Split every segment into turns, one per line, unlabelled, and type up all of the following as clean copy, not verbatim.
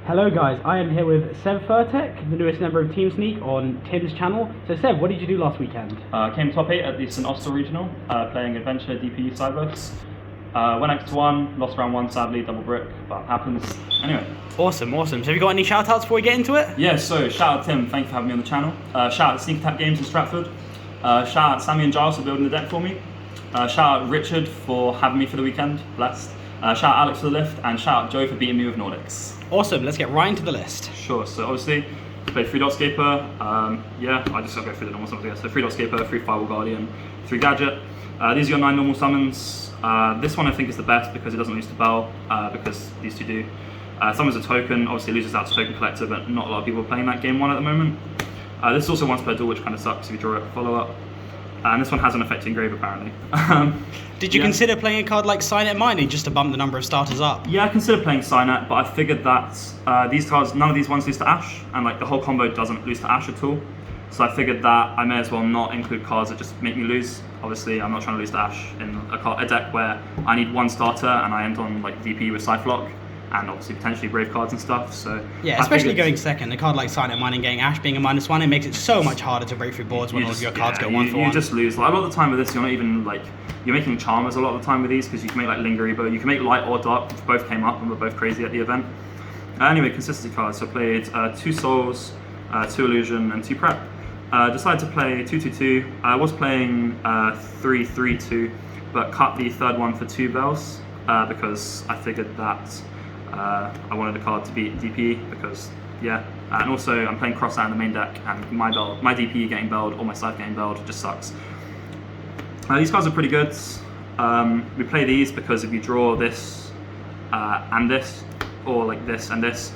Hello guys, I am here with Furtek, the newest member of Team Sneak on Tim's channel. So Sev, what did you do last weekend?
Came top 8 at the St Austell Regional, playing Adventure DPE Cyberse. Went X1, lost round 1 sadly, double brick, but happens. Anyway.
Awesome. So have you got any shoutouts before we get into it?
Yeah, so shout out Tim, thank you for having me on the channel. Shout out Sneak Attack Games in Stratford. Shout out Sammy and Giles for building the deck for me. Shout out Richard for having me for the weekend, blessed. Shout out Alex for the lift, and shout out Joe for beating me with Nordics.
Awesome, let's get right into the list.
Sure, so obviously, played 3-Dot-Scaper, yeah, I just gotta go through the normal summons again. So 3-Dot-Scaper, 3 Firewall Guardian, 3 Gadget. These are your 9 normal summons. This one I think is the best because it doesn't lose to Bell, because these two do. Summons a token, obviously it loses out to Token Collector, but not a lot of people are playing that game 1 at the moment. This is also once per duel, which kind of sucks if you draw it follow-up. And this one has an effect engrave apparently.
Did you consider playing a card like Signet Mining just to bump the number of starters up?
Yeah, I considered playing Signet, but I figured that these cards, none of these ones lose to Ash, and like the whole combo doesn't lose to Ash at all. So I figured that I may as well not include cards that just make me lose. Obviously, I'm not trying to lose to Ash in a deck where I need 1 starter and I end on like DPE with Cypherlock, and obviously potentially Brave cards and stuff. So
yeah, especially going second, a card like Signet Mining getting Ash being a -1, it makes it so much harder to break through boards when all of your cards go 1 for 1.
You just lose. Like, a lot of the time with this, you're not even like, you're making Charmers a lot of the time with these because you can make like Linger Evo, you can make Light or Dark, which both came up and were both crazy at the event. Anyway, consistency cards. So I played 2 Souls, 2 Illusion, and 2 Prep. Decided to play 2-2-2. I was playing 3-3-2, but cut the third one for 2 Bells because I figured that I wanted a card to beat DPE because, yeah. And also, I'm playing Cross out in the main deck, and my DPE getting belled or my Scythe getting belled just sucks. These cards are pretty good. We play these because if you draw this and this, or like this and this,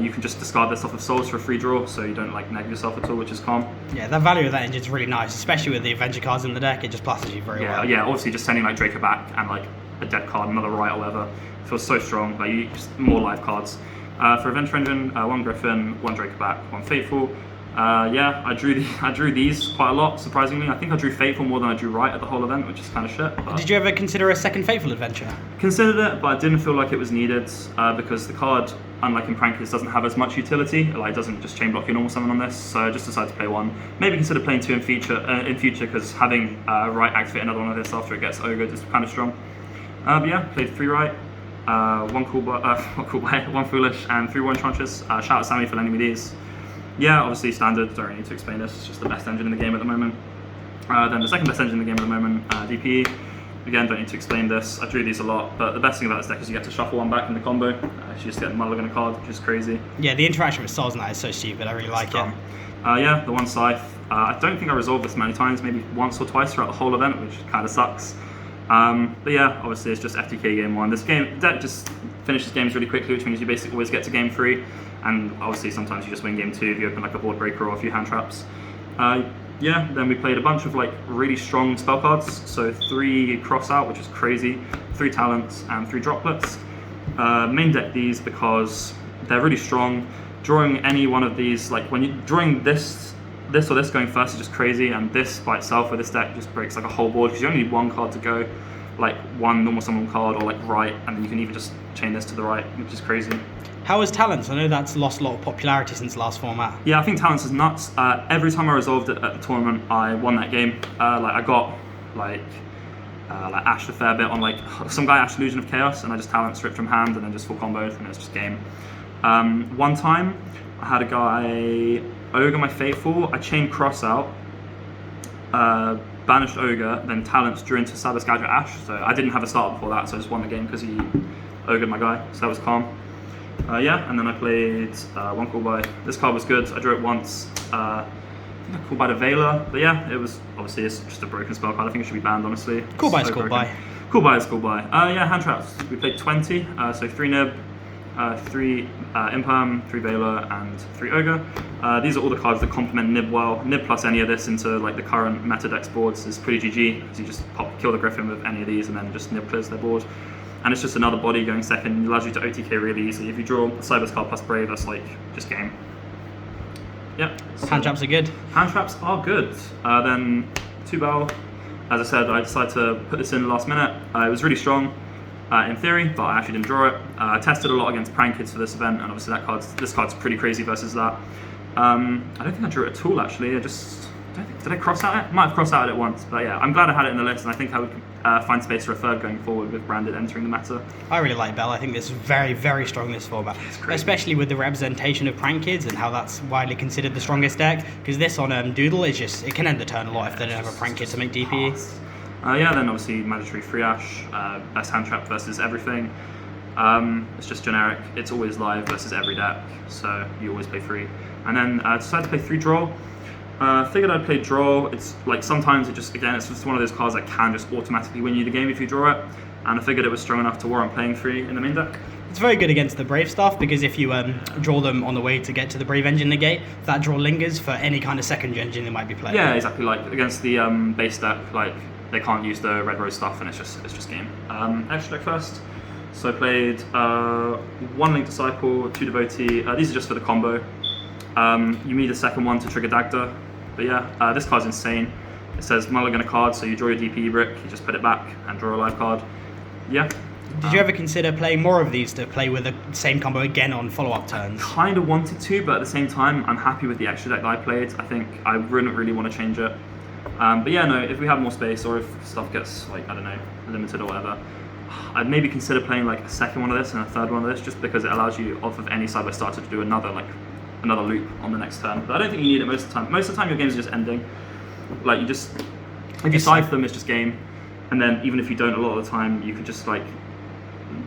you can just discard this off of Souls for a free draw, so you don't like neg yourself at all, which is calm.
Yeah, the value of that engine is really nice, especially with the adventure cards in the deck. It just pluses you very well.
Yeah, obviously just sending like Draco back and like a dead card, another right or whatever, feels so strong. Like you just more live cards. For Adventure Engine, 1 Griffin, 1 Draco back, 1 Fateful. Yeah, I drew these quite a lot, surprisingly. I think I drew Fateful more than I drew right at the whole event, which is kind of shit. But
did you ever consider a second Fateful adventure?
Considered it, but I didn't feel like it was needed because the card, unlike in Prankers, doesn't have as much utility. Like, it doesn't just chain block your normal summon on this, so I just decided to play 1. Maybe consider playing 2 in future because having right activate another one of this after it gets ogred is kind of strong. But yeah, played 3 right, 1 cool boy, 1 foolish, and 3 1 tranches. Shout out Sammy for lending me these. Yeah, obviously standard, don't really need to explain this, it's just the best engine in the game at the moment. Then the second best engine in the game at the moment, DPE. Again, don't need to explain this, I drew these a lot, but the best thing about this deck is you get to shuffle 1 back in the combo. You just get Mulligan a card, which is crazy.
Yeah, the interaction with Souls in that is so stupid, I really like it.
Yeah, the 1 Scythe. I don't think I resolved this many times, maybe once or twice throughout the whole event, which kind of sucks. But yeah, obviously it's just FTK game 1. This deck just finishes games really quickly, which means you basically always get to game 3. And obviously sometimes you just win game 2 if you open like a board breaker or a few hand traps. Yeah, then we played a bunch of like really strong spell cards. So 3 Cross out, which is crazy, 3 Talents, and 3 Droplets. Main deck these because they're really strong. Drawing any one of these, like when you're drawing this or this going first is just crazy, and this by itself with this deck just breaks like a whole board because you only need 1 card to go, like 1 normal summon card or like right, and then you can even just chain this to the right, which is crazy.
How is Talents? I know that's lost a lot of popularity since the last format.
Yeah, I think Talents is nuts. Every time I resolved it at the tournament, I won that game. Like I got like Ashed a fair bit on like some guy Ashed Illusion of Chaos, and I just Talent stripped from hand and then just full comboed, and it was just game. One time I had a guy Ogre my Fateful, I chained Cross out, banished Ogre, then Talents drew into Cyberse Gadget Ash, so I didn't have a starter before that, so I just won the game because he Ogred my guy, so that was calm. Yeah, and then I played 1 Call By. This card was good, I drew it once. I think I Call By the Veiler, but yeah, it was, obviously it's just a broken spell card, I think it should be banned honestly.
Call By is Call By.
Call By is Call By. Yeah, hand traps. We played 20, so 3 Nib, 3 Imperm, 3 Veiler, and 3 Ogre. These are all the cards that complement Nib well. Nib plus any of this into like the current meta decks boards is pretty GG, because you just kill the Griffin with any of these and then just Nib clears their board. And it's just another body going second, it allows you to OTK really easily. If you draw a Cyberse card plus Brave, that's like just game. Yep. So
hand traps are good.
Hand traps are good. Then 2 Bell. As I said, I decided to put this in last minute. It was really strong. in theory, but I actually didn't draw it. I tested a lot against Prank Kids for this event, and obviously this card's pretty crazy versus that. I don't think I drew it at all actually. Did I cross out it? Might have crossed out it once, but yeah, I'm glad I had it in the list, and I think I would find space for a third going forward with Branded entering the meta.
I really like Bell. I think this is very, very strong this format, especially with the representation of Prank Kids and how that's widely considered the strongest deck. Because this on Doodle is just, it can end the turn a lot if they don't have a Prank Kid to make DPE.
Yeah, then obviously mandatory free ash, best hand trap versus everything. It's just generic. It's always live versus every deck, so you always play free. And then decided to play 3 draw. Figured I'd play draw. It's like sometimes it's just one of those cards that can just automatically win you the game if you draw it. And I figured it was strong enough to warrant playing 3 in the main deck.
It's very good against the Brave stuff because if you draw them on the way to get to the Brave engine negate, that draw lingers for any kind of second engine they might be playing.
Yeah, exactly. Like against the base deck, like they can't use the red rose stuff, and it's just game. Extra deck first. So I played 1 Link Disciple, 2 Devotee. These are just for the combo. You need a second one to trigger Dagda. But yeah, this card's insane. It says mulligan a card, so you draw your DPE brick, you just put it back and draw a live card. Yeah.
Did you ever consider playing more of these to play with the same combo again on follow-up turns?
Kind of wanted to, but at the same time, I'm happy with the extra deck that I played. I think I wouldn't really want to change it. But yeah, no, if we have more space or if stuff gets, like, I don't know, limited or whatever, I'd maybe consider playing like a second one of this and a third one of this, just because it allows you off of any Cyberse starter to do another loop on the next turn. But I don't think you need it most of the time. Most of the time your games are just ending. Like if you scythe them, it's just game. And then even if you don't a lot of the time, you could just like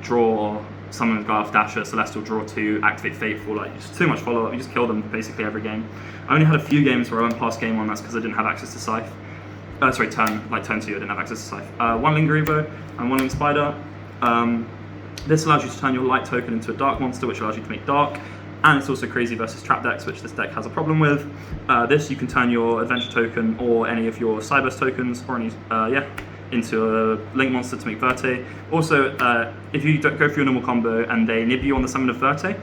draw summon Garth Dasher, Celestial, draw 2, activate Fateful, like just too much follow up, you just kill them basically every game. I only had a few games where I went past game 1, that's because I didn't have access to Scythe. Turn 2 I didn't have access to Scythe. 1 Linger Evo and 1 Link Spider. This allows you to turn your light token into a dark monster, which allows you to make dark. And it's also crazy versus trap decks, which this deck has a problem with. This, you can turn your adventure token or any of your Cyberse tokens or any, into a link monster to make Verte. Also, if you don't go for your normal combo and they nib you on the summon of Verte,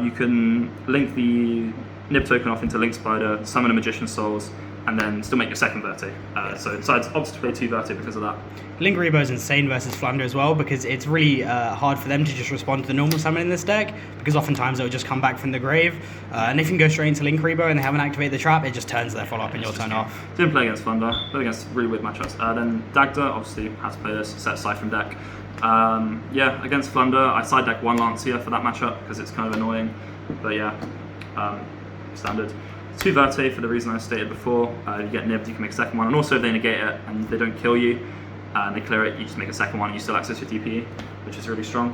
you can link the nib token off into Link Spider, summon a Magician's Souls, and then still make your second Verte. So decided to opt to play 2 Verte because of that.
Linger Evo is insane versus Flunder as well, because it's really hard for them to just respond to the normal summon in this deck, because oftentimes it will just come back from the grave, and if you can go straight into Linger Evo and they haven't activated the trap, it just turns their follow-up and you'll turn off.
Didn't play against Flunder, played against really weird matchups. Then Dagda, obviously had to play this, set aside from deck. Against Flunder, I side deck 1 Lancia for that matchup, because it's kind of annoying, but yeah, standard. 2 Verte for the reason I stated before. You get nibbed, you can make a second one, and also if they negate it and they don't kill you and they clear it, you just make a second one and you still access your DPE, which is really strong.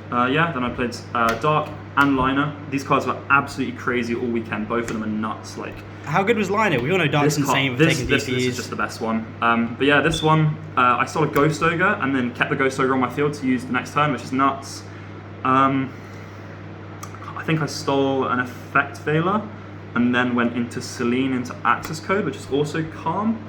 Then I played Dark and Liner. These cards were absolutely crazy all weekend. Both of them are nuts. Like,
how good was Liner? We all know Dark's insane for taking DPEs.
This is just the best one. But yeah, this one, I stole a Ghost Ogre and then kept the Ghost Ogre on my field to use the next turn, which is nuts. I think I stole an Effect Veiler and then went into Selene into Access Code, which is also calm.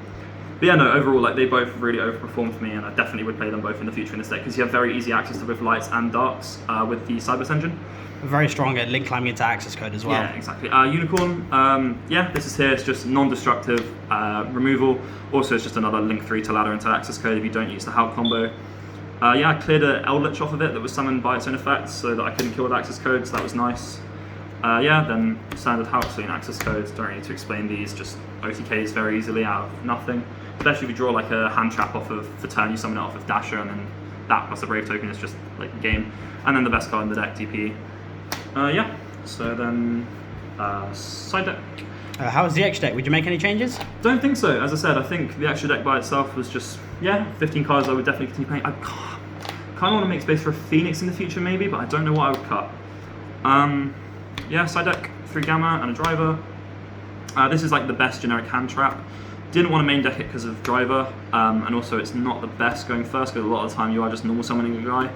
But yeah, no, overall, like, they both really overperformed for me, and I definitely would play them both in the future in this deck, because you have very easy access to both lights and darks with the Cyberse engine.
Very strong at link climbing into Access Code as well.
Yeah, exactly. Unicorn, this is here, it's just non-destructive removal. Also, it's just another link 3 to ladder into Access Code if you don't use the Hulk combo. I cleared an Eldritch off of it that was summoned by its own effects, so that I couldn't kill with Access Code, so that was nice. Then standard Hulk, Access Codes, don't need to explain these, just OTKs very easily out of nothing. Especially if you draw like a hand trap off of the turn, you summon it off of Dasher, and then that plus the Brave token is just like the game. And then the best card in the deck, DPE. So then side deck.
How was the extra deck? Would you make any changes?
Don't think so. As I said, I think the extra deck by itself was just, 15 cards I would definitely continue playing. I kind of want to make space for a Phoenix in the future maybe, but I don't know what I would cut. Side deck, 3 Gamma and a Driver. This is like the best generic hand trap. Didn't want to main deck it because of Driver, and also it's not the best going first, because a lot of the time you are just normal summoning a guy.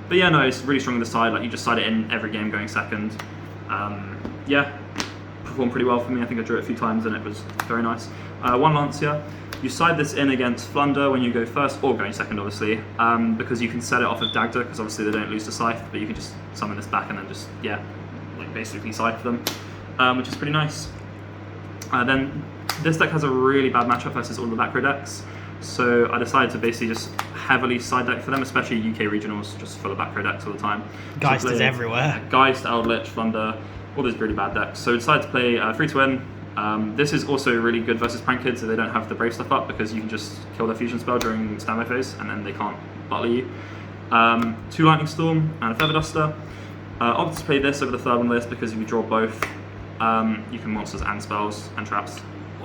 It's really strong on the side, like you just side it in every game going second. Performed pretty well for me. I think I drew it a few times and it was very nice. 1 Lancia. You side this in against Flunder when you go first, or going second obviously, because you can set it off of Dagda, because obviously they don't lose to Scythe, but you can just summon this back and then just, basically scythe them, which is pretty nice. Then this deck has a really bad matchup versus all the back row decks. So I decided to basically just heavily side deck for them, especially UK regionals, just full of back row decks all the time.
Geist
so
is everywhere.
Geist, Eldritch, Flunder, all those really bad decks. So I decided to play 3 to win. This is also really good versus Prank Kids, so they don't have the brave stuff up because you can just kill their fusion spell during standby phase and then they can't butler you. 2 Lightning Storm and a Feather Duster. Opted to play this over the third one list because if you draw both, you can monsters and spells and traps.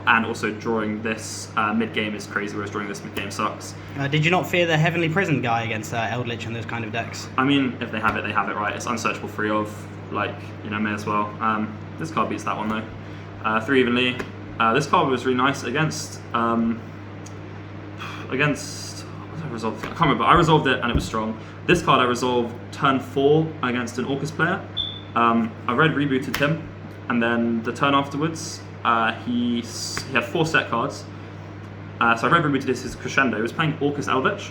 And also drawing this mid-game is crazy, whereas drawing this mid-game sucks.
Did you not fear the Heavenly Prison guy against Eldritch and those kind of decks?
I mean, if they have it, right? It's unsearchable 3 of, like, you know, may as well. This card beats that one though. 3 evenly. This card was really nice against, what did I resolve? I can't remember. I resolved it and it was strong. This card I resolved turn 4 against an Orcus player. I red rebooted him, and then the turn afterwards, he had 4 set cards. So I red rebooted his Crescendo. He was playing Orcus Eldritch.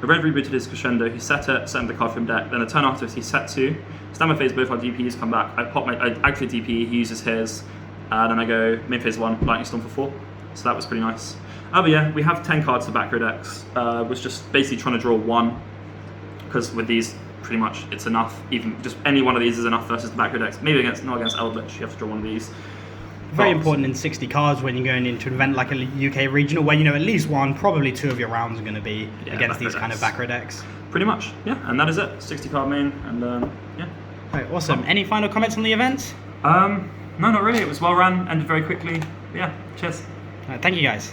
I red rebooted his Crescendo. He set it, sent the card from deck. Then the turn afterwards, he set 2. Standby phase, both our DPEs come back. I activate DPE. He uses his. Then I go main phase 1, Lightning Storm for 4. So that was pretty nice. But yeah, we have 10 cards for back row decks. Was just basically trying to draw 1, because with these, pretty much it's enough. Even just any one of these is enough versus the back row decks. Maybe not against Eldritch. You have to draw one of these.
Very important in 60 cards when you're going into an event like a UK regional, where you know at least 1, probably 2 of your rounds are going to be against these kind of back row decks.
Pretty much, yeah. And that is it. 60 card main, and yeah.
Right, awesome. Any final comments on the event?
No, not really. It was well run, ended very quickly. Yeah, cheers.
Thank you guys.